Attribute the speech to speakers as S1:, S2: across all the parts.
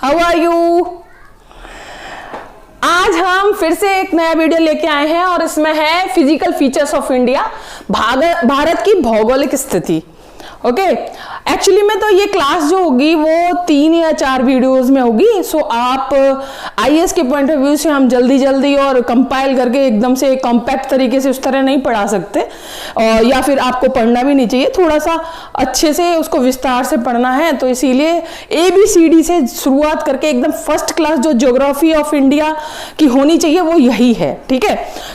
S1: How are you. आज हम फिर से एक नया वीडियो लेके आए हैं और इसमें है physical features of India, Bharat की भौगोलिक स्थिति। ओके, एक्चुअली में तो ये क्लास जो होगी वो 3 या 4 वीडियोस में होगी। सो आप आईएएस के पॉइंट ऑफ व्यू से हम जल्दी जल्दी और कंपाइल करके एकदम से कॉम्पैक्ट तरीके से उस तरह नहीं पढ़ा सकते, और या फिर आपको पढ़ना भी नहीं चाहिए, थोड़ा सा अच्छे से उसको विस्तार से पढ़ना है। तो इसीलिए ABCD से शुरुआत करके एकदम फर्स्ट क्लास जो ज्योग्राफी ऑफ इंडिया की होनी चाहिए वो यही है। ठीक है,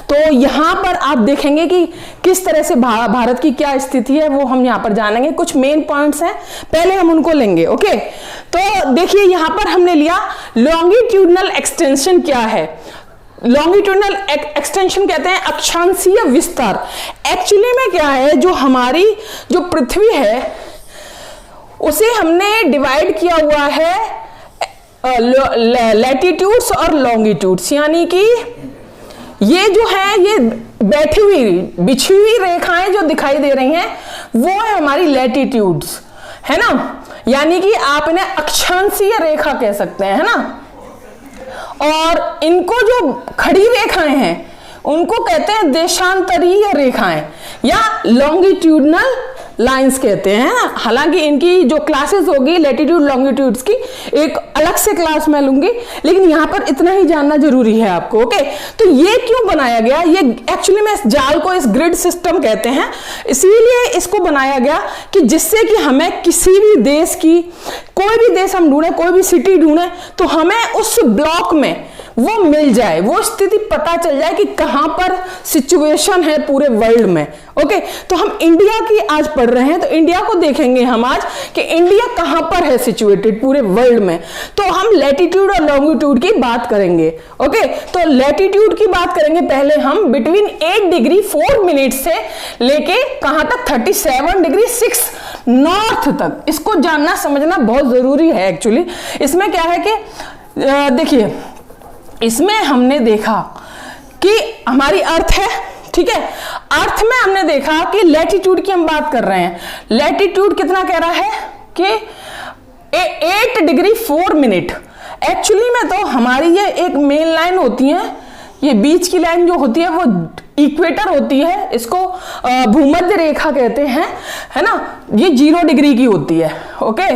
S1: तो यहाँ पर आप देखेंगे कि किस तरह से भारत की क्या स्थिति है वो हम यहाँ पर जानेंगे। कुछ मेन पॉइंट्स हैं, पहले हम उनको लेंगे। ओके, तो देखिए यहाँ पर हमने लिया लॉन्गिट्यूडनल एक्सटेंशन। क्या है लॉन्गिट्यूडनल एक्सटेंशन? कहते हैं अक्षांशीय विस्तार। एक्चुअली में क्या है, जो हमारी जो पृथ्वी है उसे हमने डिवाइड किया हुआ है लैटिट्यूड्स और लॉन्गिट्यूड्स, यानी कि ये जो है ये बैठी हुई बिछी हुई रेखाएं जो दिखाई दे रही हैं वो है हमारी लैटिट्यूड्स, है ना, यानी कि आप इन्हें अक्षांशीय रेखा कह सकते हैं, है ना। और इनको जो खड़ी रेखाएं हैं उनको कहते हैं देशांतरीय रेखाएं या लॉन्गिट्यूडनल लाइंस कहते हैं ना। हालांकि इनकी जो क्लासेस होगी लैटिट्यूड लॉन्गिट्यूड्स की एक अलग से क्लास में लूंगी, लेकिन यहां पर इतना ही जानना जरूरी है आपको। ओके, तो ये क्यों बनाया गया? ये एक्चुअली में इस जाल को इस ग्रिड सिस्टम कहते हैं, इसीलिए इसको बनाया गया कि जिससे कि हमें किसी भी देश की, कोई भी देश हम ढूंढे, कोई भी सिटी ढूंढे, तो हमें उस ब्लॉक में वो मिल जाए, वो स्थिति पता चल जाए कि कहां पर सिचुएशन है पूरे वर्ल्ड में। ओके, तो हम इंडिया की आज पढ़ रहे हैं, तो इंडिया को देखेंगे हम आज कि इंडिया कहां पर है सिचुएटेड पूरे वर्ल्ड में। तो हम लैटिट्यूड और लॉन्गिट्यूड की बात करेंगे। ओके, तो लैटिट्यूड की बात करेंगे पहले हम बिटवीन 8 डिग्री 4 मिनट से लेके कहां तक 37 डिग्री 6 नॉर्थ तक। इसको जानना समझना बहुत जरूरी है। एक्चुअली इसमें क्या है कि देखिए, इसमें हमने देखा कि हमारी अर्थ है, ठीक है, अर्थ में हमने देखा कि लैटिट्यूड की हम बात कर रहे हैं। लैटिट्यूड कितना कह रहा है कि 8 डिग्री 4 मिनट। एक्चुअली में तो हमारी ये एक मेन लाइन होती है, ये बीच की लाइन जो होती है वो इक्वेटर होती है, इसको भूमध्य रेखा कहते हैं, है ना। ये 0 डिग्री की होती है। ओके,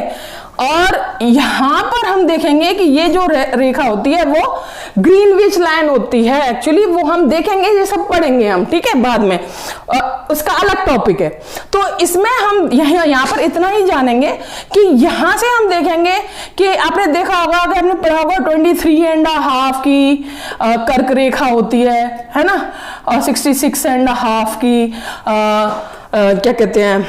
S1: और यहां पर हम देखेंगे कि ये जो रेखा होती है वो ग्रीनविच लाइन होती है। एक्चुअली वो हम देखेंगे, ये सब पढ़ेंगे हम, ठीक है, बाद में, उसका अलग टॉपिक है। तो इसमें हम यहाँ पर इतना ही जानेंगे कि यहां से हम देखेंगे कि आपने देखा होगा, अगर आपने पढ़ा होगा 23.5 की कर्क रेखा होती है ना, और 66.5 की क्या कहते हैं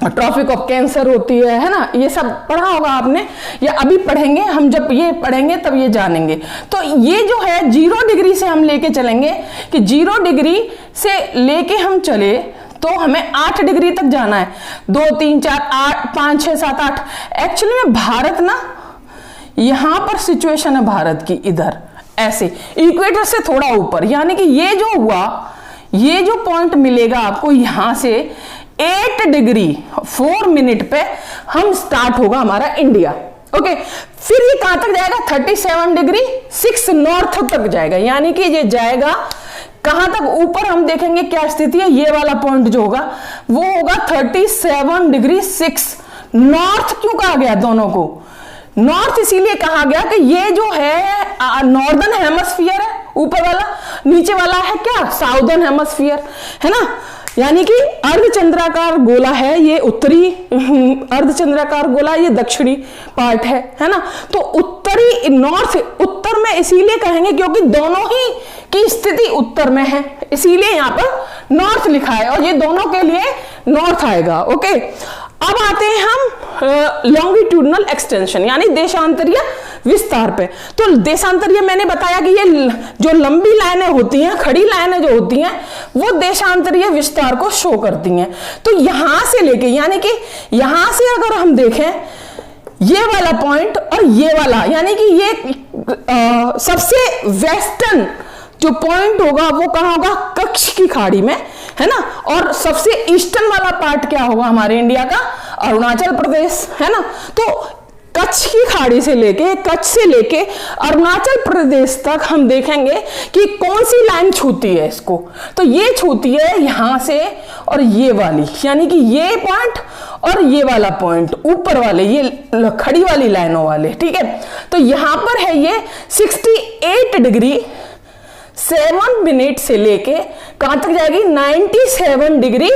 S1: ट्रॉपिक ऑफ कैंसर होती है ना। ये सब पढ़ा होगा आपने या अभी पढ़ेंगे हम, जब ये पढ़ेंगे तब ये जानेंगे। तो ये जो है 0 डिग्री से हम लेके चलेंगे कि 0 डिग्री से लेके हम चले तो हमें 8 डिग्री तक जाना है। 2 3 4 8 5 6 7 8। एक्चुअली में भारत ना, यहां पर सिचुएशन है भारत की, इधर ऐसे इक्वेटर से थोड़ा ऊपर, यानी कि ये जो हुआ, ये जो पॉइंट मिलेगा आपको यहां से 8 डिग्री 4 मिनट पे हम स्टार्ट होगा हमारा इंडिया। ओके, फिर ये कहां तक जाएगा? 37 डिग्री 6 नॉर्थ तक जाएगा, यानी कि ये जाएगा कहां तक? ऊपर हम देखेंगे क्या स्थिति है। ये वाला पॉइंट जो होगा वो होगा 37 डिग्री 6 नॉर्थ। क्यों कहा गया दोनों को नॉर्थ? इसीलिए कहा गया कि ये जो है नॉर्दर्न हेमस्फीयर है ऊपर वाला, नीचे वाला है क्या? साउदर्न हेमस्फीयर, है ना। यानी कि अर्धचंद्राकार गोला है ये उत्तरी, अर्धचंद्राकार गोला ये दक्षिणी पार्ट है ना। तो उत्तरी नॉर्थ, उत्तर में इसीलिए कहेंगे क्योंकि दोनों ही की स्थिति उत्तर में है, इसीलिए यहां पर नॉर्थ लिखा है, और ये दोनों के लिए नॉर्थ आएगा। ओके, अब आते हैं हम लॉन्गिट्यूडनल एक्सटेंशन यानी देशांतरीय विस्तार पे। तो देशांतरीय मैंने बताया कि ये जो लंबी लाइनें होती हैं, खड़ी लाइनें जो होती हैं, वो देशांतरीय विस्तार को शो करती हैं। तो यहां से लेके, यानी कि यहां से अगर हम देखें ये वाला पॉइंट और ये वाला, यानी कि ये सबसे वेस्टर्न जो पॉइंट होगा वो कहां होगा? कच्छ की खाड़ी में, है ना। और सबसे ईस्टर्न वाला पार्ट क्या होगा हमारे इंडिया का? अरुणाचल प्रदेश, है ना। तो कच्छ की खाड़ी से लेके, कच्छ से लेके अरुणाचल प्रदेश तक हम देखेंगे कि कौन सी लाइन छूती है इसको। तो ये छूती है यहां से और ये वाली, यानी कि ये पॉइंट और ये वाला पॉइंट, ऊपर वाले ये खड़ी वाली लाइनों वाले, ठीक है। तो यहां पर है ये 68 डिग्री 7 मिनट से लेके कहां तक जाएगी, 97 डिग्री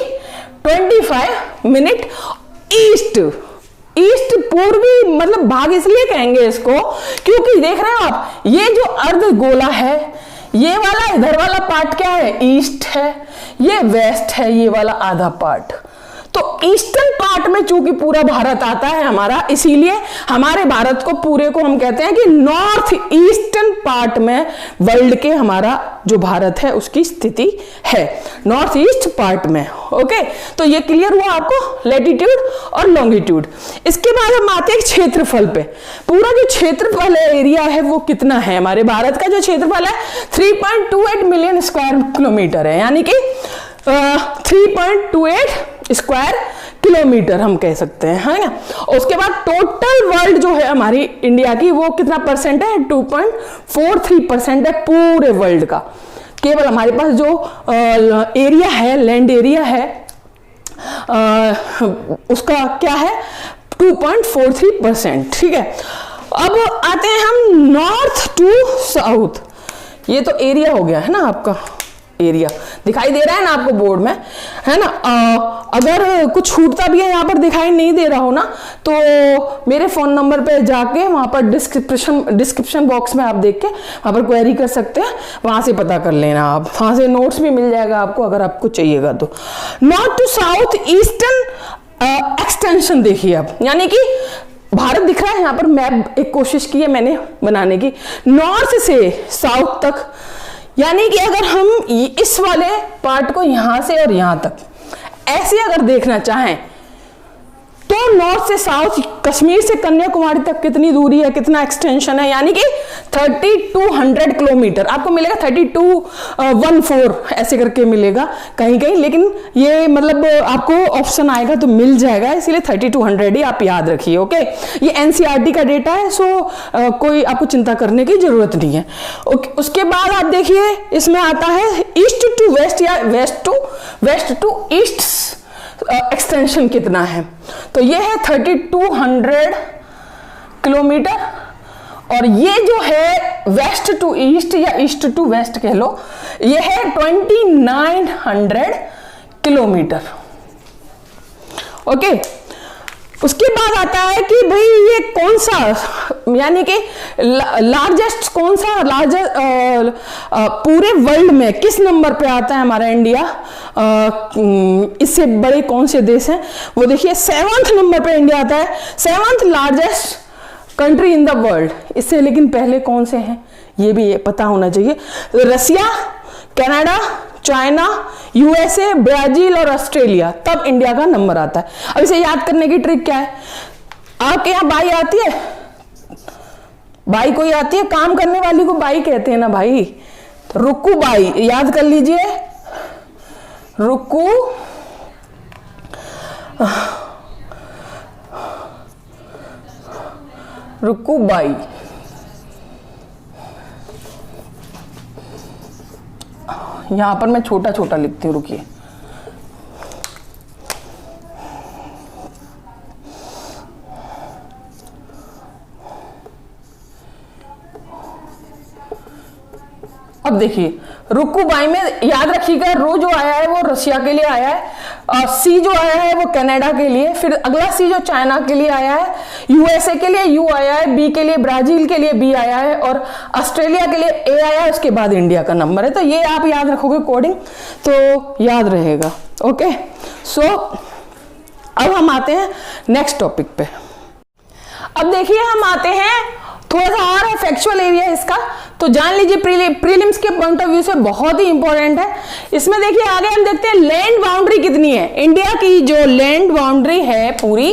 S1: 25 मिनट ईस्ट। ईस्ट पूर्वी मतलब भाग इसलिए कहेंगे इसको क्योंकि देख रहे हो आप, ये जो अर्धगोला है, ये वाला इधर वाला पार्ट क्या है, ईस्ट है, ये वेस्ट है, ये वाला आधा पार्ट। तो ईस्टर्न पार्ट में चूंकि पूरा भारत आता है हमारा, इसीलिए हमारे भारत को पूरे को हम कहते हैं कि नॉर्थ ईस्टर्न पार्ट में वर्ल्ड के हमारा जो भारत है उसकी स्थिति है, नॉर्थ ईस्ट पार्ट में। ओके, तो ये क्लियर हुआ आपको लैटिट्यूड और लॉन्गिट्यूड। इसके बाद हम आते हैं क्षेत्रफल पे। पूरा जो क्षेत्रफल एरिया है वो कितना है, हमारे भारत का जो क्षेत्रफल है 3.28 मिलियन स्क्वायर किलोमीटर है, यानी कि 3.28 स्क्वायर किलोमीटर हम कह सकते हैं, है ना। उसके बाद टोटल वर्ल्ड जो है हमारी इंडिया की वो कितना परसेंट है, 2.43% है पूरे वर्ल्ड का। केवल हमारे पास जो एरिया है, लैंड एरिया है, उसका क्या है 2.43%, ठीक है। अब आते हैं हम नॉर्थ टू साउथ। ये तो एरिया हो गया है ना, आपका एरिया दिखाई दे रहा है ना आपको बोर्ड में, है ना। अगर कुछ छूटता भी है यहाँ पर दिखाई नहीं दे रहा हो ना, तो मेरे फोन नंबर पे जाके वहां पर डिस्क्रिप्शन बॉक्स में आप देख के वहां पर क्वेरी कर सकते हैं, वहां से पता कर लेना आप, वहां से नोट्स भी मिल जाएगा आपको अगर आपको चाहिएगा तो। North to south eastern extension देखिए आप, यानी कि भारत दिख रहा है यहाँ पर, मैप एक कोशिश की है मैंने बनाने की, नॉर्थ से साउथ तक, यानी कि अगर हम इस वाले पार्ट को यहां से और यहां तक ऐसे अगर देखना चाहें तो नॉर्थ से साउथ, कश्मीर से कन्याकुमारी तक कितनी दूरी है, कितना एक्सटेंशन है, यानी कि 3200 किलोमीटर आपको मिलेगा, 3214 ऐसे करके मिलेगा कहीं कहीं, लेकिन ये मतलब आपको ऑप्शन आएगा तो मिल जाएगा, इसीलिए 3200 ही आप याद रखिए। ओके, ये एनसीईआरटी का डेटा है, सो कोई आपको चिंता करने की जरूरत नहीं है। उसके बाद आप देखिए इसमें आता है ईस्ट टू वेस्ट या वेस्ट टू ईस्ट एक्सटेंशन कितना है, तो ये है 3200 किलोमीटर, और ये जो है वेस्ट टू ईस्ट या ईस्ट टू वेस्ट कह लो, ये है 2900 किलोमीटर। ओके, उसके बाद आता है कि भाई ये कौन सा, यानी कि लार्जेस्ट कौन सा, लार्जेस्ट पूरे वर्ल्ड में किस नंबर पे आता है हमारा इंडिया, इससे बड़े कौन से देश हैं वो देखिए, 7th नंबर पे इंडिया आता है, 7th largest country in the world. इससे लेकिन पहले कौन से हैं ये भी पता होना चाहिए, रसिया, कनाडा, चाइना, यूएसए, ब्राजील और ऑस्ट्रेलिया, तब इंडिया का नंबर आता है। अब इसे याद करने की ट्रिक क्या है, आपके यहाँ बाई आती है, बाई कोई आती है, काम करने वाली को बाई कहते हैं ना भाई, तो रुक्कू बाई याद कर लीजिए, रुक्कू रुक्कू बाई। यहां पर मैं छोटा छोटा लिखती हूं, रुकिए, अब देखिए रुक्कूबाई में याद रखिएगा, रो जो आया है वो रशिया के लिए आया है, सी जो आया है वो कनाडा के लिए, फिर अगला सी जो चाइना के लिए आया है, यूएसए के लिए यू आया है, बी के लिए ब्राजील के लिए बी आया है, और ऑस्ट्रेलिया के लिए ए आया है, उसके बाद इंडिया का नंबर है। तो ये आप याद रखोगे कोडिंग तो याद रहेगा। ओके, सो अब हम आते हैं नेक्स्ट टॉपिक पे। अब देखिए हम आते हैं थोड़ा सा और फैक्चुअल एरिया इसका, तो जान लीजिए प्रीलिम्स के पॉइंट ऑफ व्यू से बहुत ही इंपॉर्टेंट है। इसमें देखिए आगे हम देखते हैं लैंड बाउंड्री कितनी है, इंडिया की जो लैंड बाउंड्री है पूरी,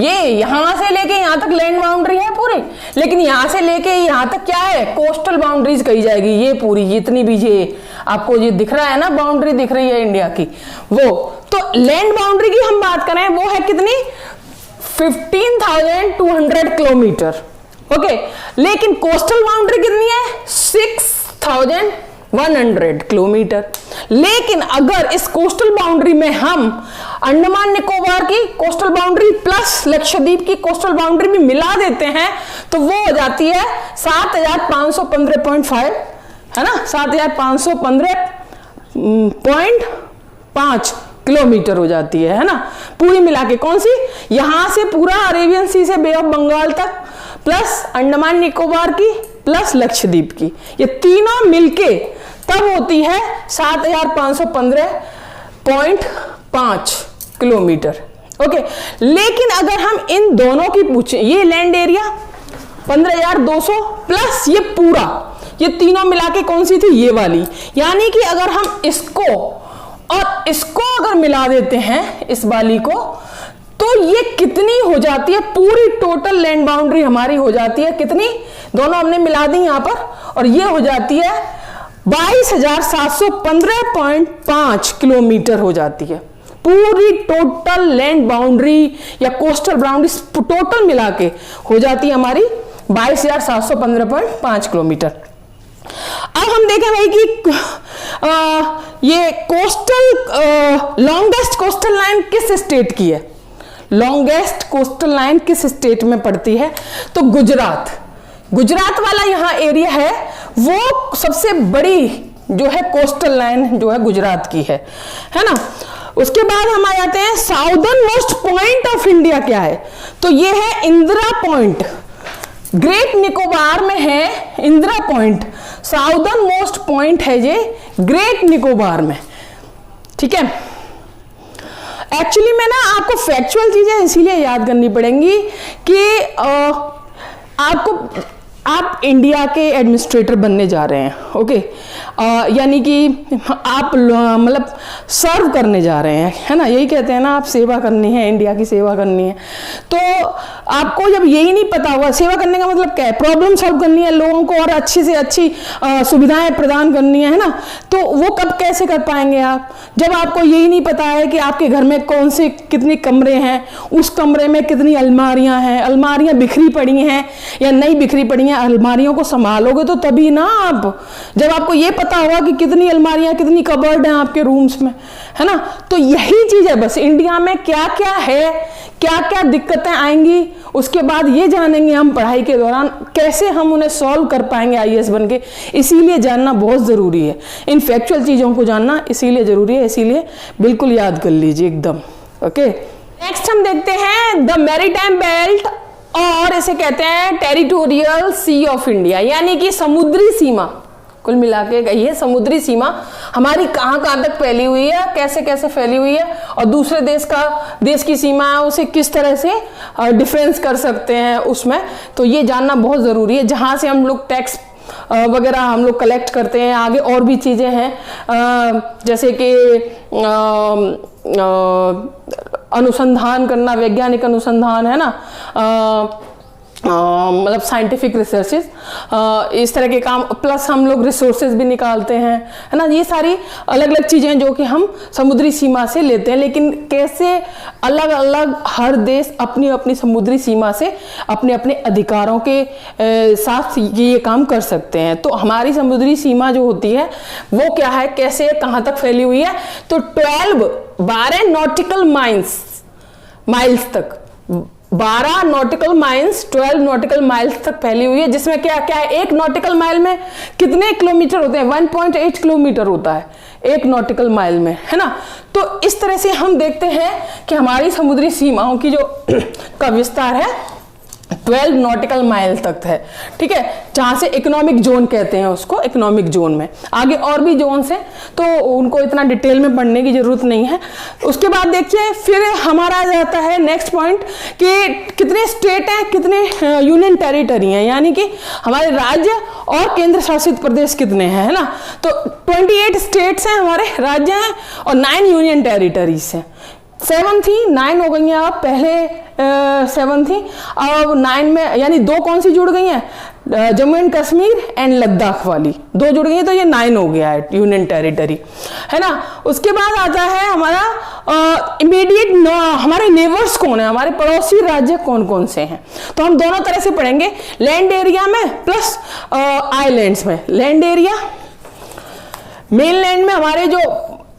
S1: ये यहां से लेके यहां तक लैंड बाउंड्री है पूरी, लेकिन यहां से लेके यहां तक क्या है, कोस्टल बाउंड्रीज कही जाएगी। ये पूरी जितनी भी ये आपको ये दिख रहा है ना, बाउंड्री दिख रही है इंडिया की, वो तो लैंड बाउंड्री की हम बात करें वो है कितनी 15,200 किलोमीटर। ओके, लेकिन कोस्टल बाउंड्री कितनी है? 6,100 किलोमीटर। लेकिन अगर इस कोस्टल बाउंड्री में हम अंडमान निकोबार की कोस्टल बाउंड्री प्लस लक्षद्वीप की कोस्टल बाउंड्री भी मिला देते हैं तो वो हो जाती है 7,515.5, है ना, 7,515.5 किलोमीटर हो जाती है ना, पूरी मिला के। कौन सी? यहां से पूरा अरेबियन सी से बे ऑफ बंगाल तक प्लस अंडमान निकोबार की प्लस लक्षद्वीप की, ये तीनों मिलके तब होती है 7,515.5 किलोमीटर। ओके, लेकिन अगर हम इन दोनों की पूछें, ये लैंड एरिया 15,200 प्लस ये पूरा, ये तीनों मिला के कौन सी थी? ये वाली। यानी कि अगर हम इसको और इसको अगर मिला देते हैं, इस वाली को, तो ये कितनी हो जाती है? पूरी टोटल लैंड बाउंड्री हमारी हो जाती है कितनी? दोनों हमने मिला दी यहां पर, और ये हो जाती है 22,715.5 किलोमीटर हो जाती है। पूरी टोटल लैंड बाउंड्री या कोस्टल बाउंड्री टोटल मिला के हो जाती है हमारी 22,715.5 किलोमीटर। अब हम देखें भाई कि ये कोस्टल लॉन्गेस्ट कोस्टल लाइन किस स्टेट की है? लॉन्गेस्ट कोस्टल लाइन किस स्टेट में पड़ती है? तो गुजरात। गुजरात वाला यहां एरिया है, वो सबसे बड़ी जो है कोस्टल लाइन जो है गुजरात की है ना। उसके बाद हम आ जाते हैं southern most point of India क्या है? तो ये है इंदिरा पॉइंट। ग्रेट निकोबार में है Indira point, southern most point है ये ग्रेट निकोबार में। ठीक है, एक्चुअली में ना आपको फैक्चुअल चीजें इसीलिए याद करनी पड़ेंगी कि आप इंडिया के एडमिनिस्ट्रेटर बनने जा रहे हैं। ओके, यानी कि आप मतलब सर्व करने जा रहे हैं, है ना, यही कहते हैं ना, आप सेवा करनी है, इंडिया की सेवा करनी है। तो आपको जब यही नहीं पता होगा, सेवा करने का मतलब क्या है? प्रॉब्लम सॉल्व करनी है, लोगों को और अच्छी से अच्छी सुविधाएं प्रदान करनी है ना। तो वो कब कैसे कर पाएंगे आप, जब आपको यही नहीं पता है कि आपके घर में कौन से कितने कमरे हैं, उस कमरे में कितनी अलमारियां हैं, अलमारियां बिखरी पड़ी हैं या नहीं बिखरी पड़ी हैं, अलमारियों को संभालोगे तो तभी ना आप, जब आपको ये पता होगा कि कितनी अलमारियां कितनी कबर्ड हैं आपके रूम्स में, है ना। तो यही चीज है बस, इंडिया में क्या क्या है, क्या क्या दिक्कतें आएंगी, उसके बाद ये जानेंगे हम पढ़ाई के दौरान कैसे हम उन्हें सॉल्व कर पाएंगे आईएएस बन के। इसीलिए जानना बहुत जरूरी है, इन फैक्चुअल चीजों को जानना इसीलिए जरूरी है, इसीलिए बिल्कुल याद कर लीजिए एकदम। ओके, नेक्स्ट हम देखते हैं द मैरीटाइम बेल्ट, और इसे कहते हैं टेरिटोरियल सी ऑफ इंडिया, यानी कि समुद्री सीमा। कुल मिला के कहिए समुद्री सीमा हमारी कहां कहां तक फैली हुई है, कैसे कैसे फैली हुई है, और दूसरे देश की सीमा है उसे किस तरह से डिफरेंस कर सकते हैं उसमें। तो ये जानना बहुत जरूरी है, जहां से हम लोग टैक्स वगैरह हम लोग कलेक्ट करते हैं। आगे और भी चीजें हैं, जैसे कि अनुसंधान करना, वैज्ञानिक अनुसंधान, है ना, मतलब साइंटिफिक रिसर्चेस, इस तरह के काम, प्लस हम लोग रिसोर्सेज भी निकालते हैं, है ना। ये सारी अलग अलग चीजें जो कि हम समुद्री सीमा से लेते हैं, लेकिन कैसे अलग अलग हर देश अपनी अपनी समुद्री सीमा से अपने अपने अधिकारों के साथ ये काम कर सकते हैं। तो हमारी समुद्री सीमा जो होती है वो क्या है, कैसे कहाँ तक फैली हुई है? तो 12 नॉटिकल माइल्स तक, 12 नॉटिकल माइल्स, 12 नॉटिकल माइल्स तक फैली हुई है, जिसमें क्या क्या है, एक नॉटिकल माइल में कितने किलोमीटर होते हैं? 1.8 किलोमीटर होता है एक नॉटिकल माइल में, है ना। तो इस तरह से हम देखते हैं कि हमारी समुद्री सीमाओं की जो का विस्तार है 12 नॉटिकल माइल तक है। ठीक है, जहां से इकोनॉमिक जोन कहते हैं उसको, इकोनॉमिक जोन में आगे और भी जोन्स हैं, तो उनको इतना डिटेल में पढ़ने की जरूरत नहीं है। उसके बाद देखिए फिर हमारा आ जाता है नेक्स्ट पॉइंट कि कितने स्टेट हैं, कितने यूनियन टेरिटरी हैं, यानी कि हमारे राज्य और केंद्र शासित प्रदेश कितने हैं, है ना। तो 28 स्टेट्स हैं हमारे, राज्य हैं, और 9 यूनियन टेरिटरीज हैं। 7 थी, 9 हो गई हैं अब, पहले 7 थी, अब 9 में यानी 2 कौन सी जुड़ गई हैं? जम्मू एंड कश्मीर एंड लद्दाख वाली, 2 जुड़ गई तो ये 9 हो गया है यूनियन टेरिटरी, है ना। उसके बाद आता है हमारा इमीडिएट हमारे नेबर्स कौन है, हमारे पड़ोसी राज्य कौन कौन से हैं। तो हम दोनों तरह से पढ़ेंगे, लैंड एरिया में प्लस आइलैंड्स में। लैंड एरिया, मेनलैंड में हमारे जो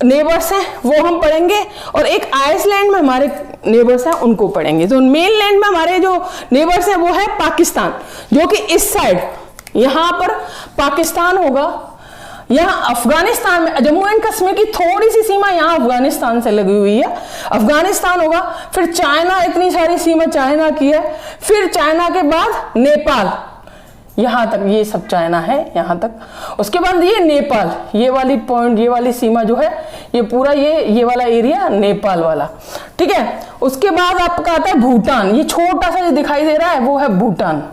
S1: नेबर्स हैं वो हम पढ़ेंगे, और एक आइसलैंड में हमारे नेबर्स हैं उनको पढ़ेंगे। तो मेनलैंड में हमारे जो नेबर्स हैं वो है पाकिस्तान, जो कि इस साइड यहां पर पाकिस्तान होगा। यहाँ अफगानिस्तान में जम्मू एंड कश्मीर की थोड़ी सी सीमा यहाँ अफगानिस्तान से लगी हुई है, अफगानिस्तान होगा। फिर चाइना, इतनी सारी सीमा चाइना की है। फिर चाइना के बाद नेपाल, यहां तक ये सब चाइना है यहां तक। उसके बाद ये नेपाल, ये वाली पॉइंट, ये वाली सीमा जो है ये पूरा ये वाला एरिया नेपाल वाला, ठीक है। उसके बाद आपका आता है भूटान, ये छोटा सा जो दिखाई दे रहा है वो है भूटान।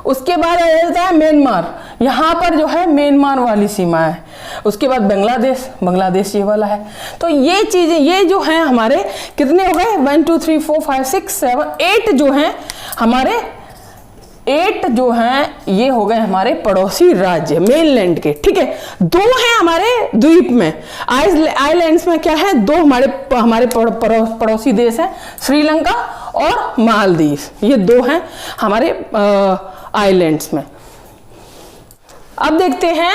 S1: उसके बाद आ जाता है म्यांमार, यहां पर जो है म्यांमार वाली सीमा है। उसके बाद बांग्लादेश, बांग्लादेश ये वाला है। तो ये चीजें, ये जो है हमारे कितने हो गए, 1 2 3 4 5 6 7 8 जो हैं हमारे, 8 जो हैं ये हो गए हमारे पड़ोसी राज्य मेनलैंड के, ठीक है। 2 हैं हमारे द्वीप में, आइलैंड्स में क्या है, 2 हमारे पड़ोसी देश हैं, श्रीलंका और मालदीव, ये 2 हैं हमारे आइलैंड्स में। अब देखते हैं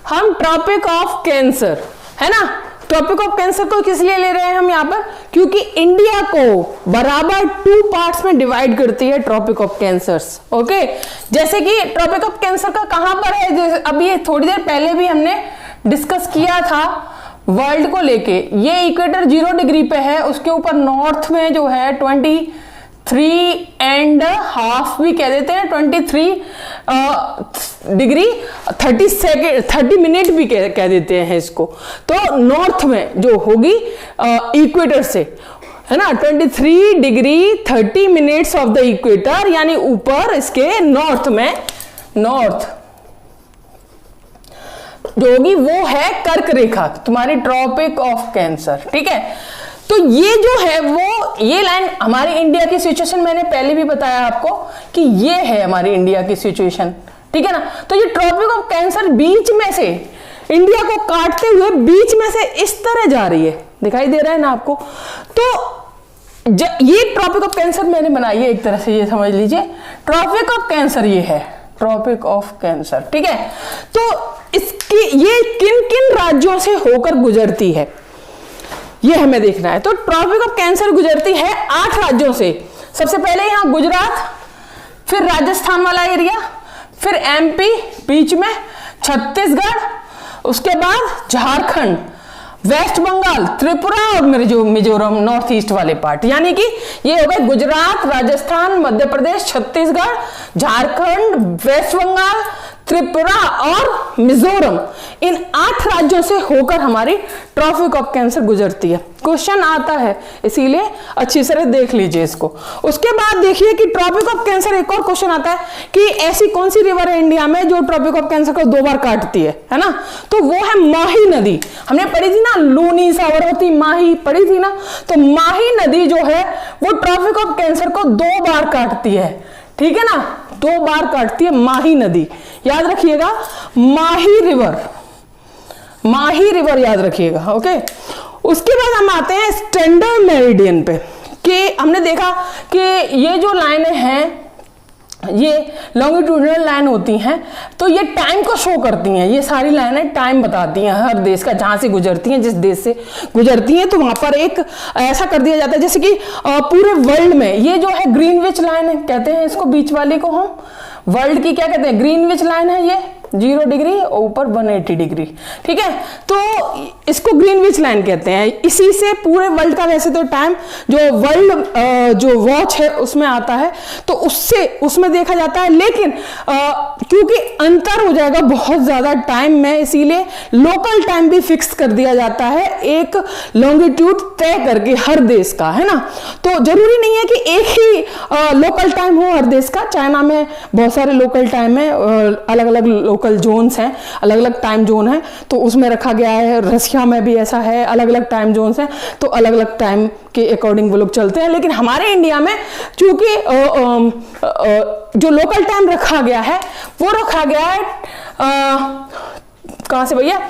S1: हम ट्रॉपिक ऑफ कैंसर, है ना। ट्रॉपिक ऑफ कैंसर को किस लिए ले रहे हैं हम यहाँ पर, क्योंकि इंडिया को बराबर 2 पार्ट्स में डिवाइड करती है ट्रॉपिक ऑफ कैंसर्स, ओके। जैसे कि ट्रॉपिक ऑफ कैंसर का कहां पर है, अभी थोड़ी देर पहले भी हमने डिस्कस किया था वर्ल्ड को लेके। ये इक्वेटर 0 डिग्री पे है, उसके ऊपर नॉर्थ में जो है 23.5 भी कह देते हैं, 23 डिग्री 30 मिनट भी कह देते हैं इसको। तो नॉर्थ में जो होगी इक्वेटर से, है ना, 23 degree 30 minutes of the equator, यानी ऊपर इसके नॉर्थ में, नॉर्थ जो होगी वो है कर्क रेखा, तुम्हारी ट्रॉपिक ऑफ कैंसर, ठीक है। तो ये जो है वो, ये लाइन हमारी इंडिया की सिचुएशन, मैंने पहले भी बताया आपको कि ये है हमारी इंडिया की सिचुएशन, ठीक है ना। तो ये ट्रॉपिक ऑफ कैंसर बीच में से, इंडिया को काटते हुए बीच में से इस तरह जा रही है, दिखाई दे रहा है ना आपको। तो ये ट्रॉपिक ऑफ कैंसर मैंने बनाई है, एक तरह से ये समझ लीजिए ट्रॉपिक ऑफ कैंसर, ये है ट्रॉपिक ऑफ कैंसर, ठीक है। तो इसकी ये किन किन राज्यों से होकर गुजरती है ये हमें देखना है। तो ट्रॉपिक ऑफ कैंसर गुजरती है 8 राज्यों से। सबसे पहले यहां गुजरात, फिर राजस्थान वाला एरिया, फिर एमपी बीच में, छत्तीसगढ़, उसके बाद झारखंड, वेस्ट बंगाल, त्रिपुरा और मिजोरम नॉर्थ ईस्ट वाले पार्ट, यानी कि ये हो गए गुजरात, राजस्थान, मध्य प्रदेश, छत्तीसगढ़, झारखंड, वेस्ट बंगाल, त्रिपुरा और मिजोरम। इन 8 राज्यों से होकर हमारी ट्रॉपिक ऑफ कैंसर गुजरती है। क्वेश्चन आता है, इसीलिए अच्छी तरह देख लीजिए इसको। उसके बाद देखिए कि ट्रॉपिक ऑफ कैंसर, एक और क्वेश्चन आता है कि ऐसी कौन सी रिवर है इंडिया में जो ट्रॉपिक ऑफ कैंसर को 2 बार काटती है ना। तो वो है माही नदी, हमने पढ़ी थी ना, लूनी, साबरमती, माही पढ़ी थी ना। तो माही नदी जो है वो ट्रॉपिक ऑफ कैंसर को 2 बार काटती है, ठीक है ना, 2 बार काटती है माही नदी, याद रखिएगा। माही रिवर याद रखिएगा, ओके। उसके बाद हम आते हैं स्टैंडर्ड मेरिडियन पे, कि हमने देखा कि ये जो लाइनें हैं ये लॉन्गिट्यूडनल लाइन होती हैं, तो ये टाइम को शो करती हैं। ये सारी लाइनें टाइम बताती हैं हर देश का, जहां से गुजरती हैं, जिस देश से गुजरती हैं। तो वहां पर एक ऐसा कर दिया जाता है जैसे कि पूरे वर्ल्ड में ये जो है ग्रीनविच लाइन कहते हैं इसको, बीच वाली को हम वर्ल्ड की क्या कहते हैं, ग्रीनविच लाइन है। ये 0 डिग्री और ऊपर 180 डिग्री, ठीक है। तो इसको ग्रीनविच लाइन कहते हैं। इसी से पूरे वर्ल्ड का वैसे तो टाइम जो वर्ल्ड जो वॉच है उसमें आता है, तो उसमें देखा जाता है। लेकिन क्योंकि अंतर हो जाएगा बहुत ज्यादा टाइम में, इसीलिए लोकल टाइम भी फिक्स कर दिया जाता है, एक लॉन्गिट्यूड तय करके हर देश का, है ना। तो जरूरी नहीं है कि एक ही लोकल टाइम हो हर देश का। चाइना में बहुत सारे लोकल टाइम है, अलग अलग लोकल जोन्स हैं, अलग अलग टाइम जोन है, तो उसमें रखा गया है। रशिया में भी ऐसा है, अलग अलग टाइम जोन्स हैं, तो अलग अलग टाइम के अकॉर्डिंग वो लोग चलते हैं। लेकिन हमारे इंडिया में चूंकि जो लोकल टाइम रखा गया है वो रखा गया है कहां से भैया,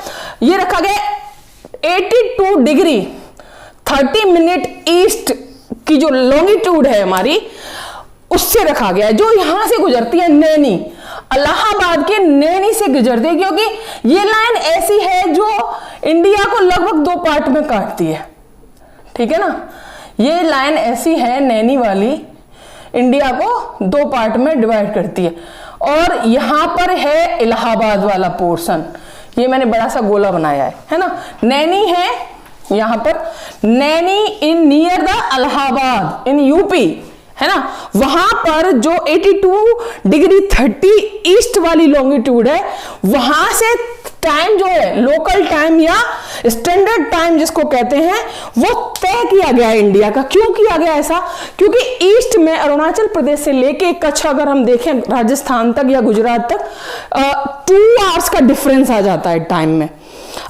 S1: ये रखा गया 82 डिग्री 30 मिनट ईस्ट की जो लॉन्गिट्यूड है हमारी, उससे रखा गया है, जो यहां से गुजरती है नैनी, इलाहाबाद के नैनी से गुजरती है, क्योंकि ये लाइन ऐसी है जो इंडिया को लगभग 2 पार्ट में काटती है, ठीक है ना। ये लाइन ऐसी है नैनी वाली, इंडिया को 2 पार्ट में डिवाइड करती है, और यहां पर है इलाहाबाद वाला पोर्शन, ये मैंने बड़ा सा गोला बनाया है ना। नैनी है यहां पर, Naini in near the Allahabad in UP, है ना। वहां पर जो 82 डिग्री 30 ईस्ट वाली लॉन्गिट्यूड है, वहां से टाइम जो है लोकल टाइम या स्टैंडर्ड टाइम जिसको कहते हैं, वो तय किया गया है इंडिया का। क्यों किया गया ऐसा? क्योंकि ईस्ट में अरुणाचल प्रदेश से लेके कच्छ अगर हम देखें राजस्थान तक या गुजरात तक 2 आवर्स का डिफरेंस आ जाता है टाइम में।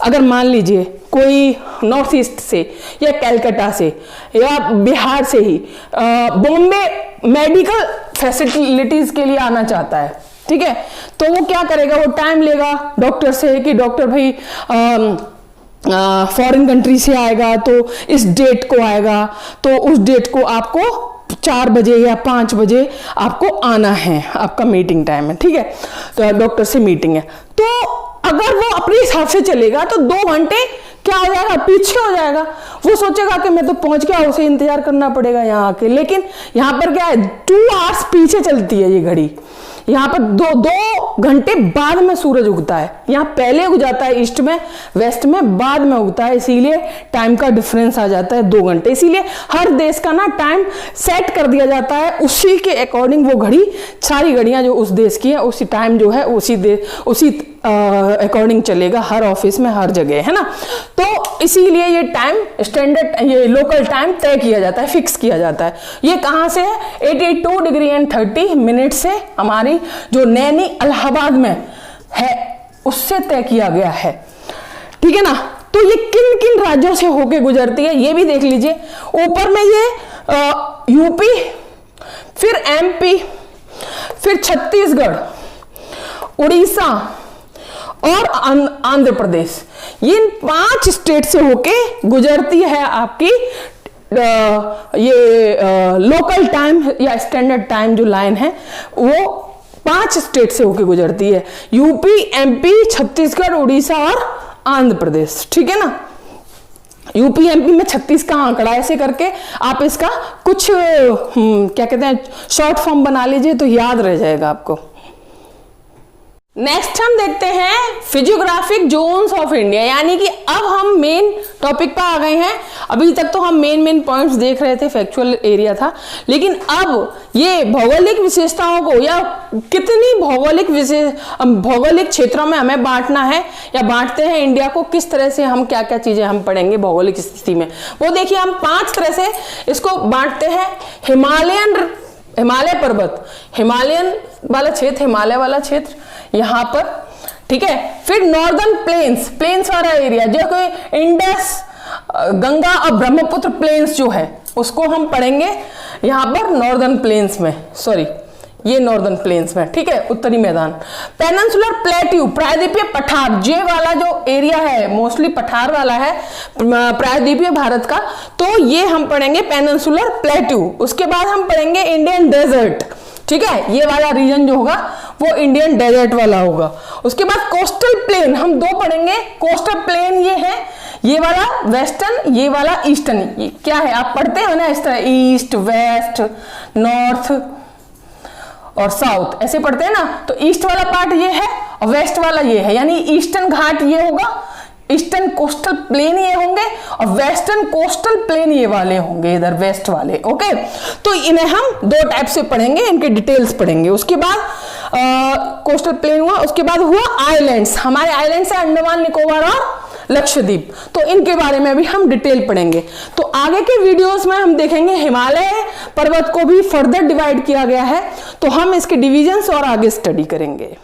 S1: अगर मान लीजिए कोई नॉर्थ ईस्ट से या कलकत्ता से या बिहार से ही बॉम्बे मेडिकल फैसिलिटीज के लिए आना चाहता है, ठीक है, तो वो क्या करेगा, वो टाइम लेगा डॉक्टर से कि डॉक्टर भाई फॉरेन कंट्री से आएगा तो इस डेट को आएगा, तो उस डेट को आपको 4 बजे या 5 बजे आपको आना है, आपका मीटिंग टाइम है, ठीक है, तो डॉक्टर से मीटिंग है। तो अगर वो अपने हिसाब से चलेगा तो 2 घंटे क्या हो जाएगा, पीछे हो जाएगा। वो सोचेगा कि मैं तो पहुंच गया, उसे इंतजार करना पड़ेगा यहाँ आके। लेकिन यहाँ पर क्या है, 2 आवर्स पीछे चलती है ये घड़ी। यहाँ पर 2 घंटे बाद में सूरज उगता है, यहाँ पहले उग जाता है ईस्ट में, वेस्ट में बाद में उगता है, इसीलिए टाइम का डिफरेंस आ जाता है 2 घंटे। इसीलिए हर देश का ना टाइम सेट कर दिया जाता है, उसी के अकॉर्डिंग वो घड़ी, सारी घड़ियां जो उस देश की है उसी टाइम जो है उसी अकॉर्डिंग चलेगा, हर ऑफिस में हर जगह, है ना। तो इसीलिए ये टाइम स्टैंडर्ड, ये लोकल टाइम तय किया जाता है, फिक्स किया जाता है। ये कहां से है, 82 डिग्री एंड 30 मिनट से हमारी जो नैनी इलाहाबाद में है उससे तय किया गया है, ठीक है ना। तो ये किन किन राज्यों से होके गुजरती है ये भी देख लीजिए। ऊपर में ये यूपी, फिर एमपी, फिर छत्तीसगढ़, उड़ीसा और आंध्र प्रदेश, ये 5 स्टेट से होके गुजरती है आपकी ये लोकल टाइम या स्टैंडर्ड टाइम जो लाइन है, वो 5 स्टेट से होके गुजरती है, यूपी, एमपी, छत्तीसगढ़, उड़ीसा और आंध्र प्रदेश, ठीक है ना। यूपी एमपी में 36 का आंकड़ा, ऐसे करके आप इसका कुछ क्या कहते हैं शॉर्ट फॉर्म बना लीजिए तो याद रह जाएगा आपको। नेक्स्ट हम देखते हैं फिजियोग्राफिक जोन्स ऑफ इंडिया, यानी कि अब हम मेन टॉपिक पर आ गए हैं। अभी तक तो हम मेन पॉइंट्स देख रहे थे, फैक्चुअल एरिया था, लेकिन अब ये भौगोलिक विशेषताओं को या कितनी भौगोलिक क्षेत्रों में हमें बांटना है या बांटते हैं इंडिया को, किस तरह से हम क्या क्या चीजें हम पढ़ेंगे भौगोलिक स्थिति में, वो देखिए हम 5 तरह से इसको बांटते हैं। हिमालय पर्वत, हिमालयन वाला क्षेत्र, हिमालय वाला क्षेत्र यहां पर, ठीक है। फिर नॉर्दर्न प्लेन्स वाला एरिया, जो कि इंडस, गंगा और ब्रह्मपुत्र प्लेन्स जो है उसको हम पढ़ेंगे यहां पर नॉर्दर्न प्लेन्स में, सॉरी ये नॉर्दर्न प्लेन्स में, ठीक है, उत्तरी मैदान। पेनिनसुलर प्लेट्यू, प्रायद्वीपीय पठार, ये वाला जो एरिया है मोस्टली पठार वाला है प्रायद्वीपीय भारत का, तो ये हम पढ़ेंगे पेनिनसुलर प्लेट्यू। उसके बाद हम पढ़ेंगे इंडियन डेजर्ट, ठीक है, ये वाला रीजन जो होगा वो इंडियन डेजर्ट वाला होगा। उसके बाद कोस्टल प्लेन हम 2 पढ़ेंगे। कोस्टल प्लेन ये है, ये वाला वेस्टर्न, ये वाला ईस्टर्न। ये क्या है आप पढ़ते हो ना इस तरह, ईस्ट, वेस्ट, नॉर्थ और साउथ, ऐसे पढ़ते हैं ना। तो ईस्ट वाला पार्ट ये है और वेस्ट वाला ये है, यानी ईस्टर्न घाट ये होगा, ईस्टर्न कोस्टल प्लेन ये होंगे और वेस्टर्न कोस्टल प्लेन ये वाले होंगे, इधर वेस्ट वाले, ओके। तो इन्हें हम 2 टाइप से पढ़ेंगे, इनके डिटेल्स पढ़ेंगे। उसके बाद कोस्टल प्लेन हुआ, उसके बाद हुआ आइलैंड्स। हमारे आइलैंड्स है अंडमान निकोबार और लक्षद्वीप, तो इनके बारे में भी हम डिटेल पढ़ेंगे। तो आगे के वीडियोस में हम देखेंगे हिमालय पर्वत को भी फर्दर डिवाइड किया गया है, तो हम इसके डिविजन्स और आगे स्टडी करेंगे।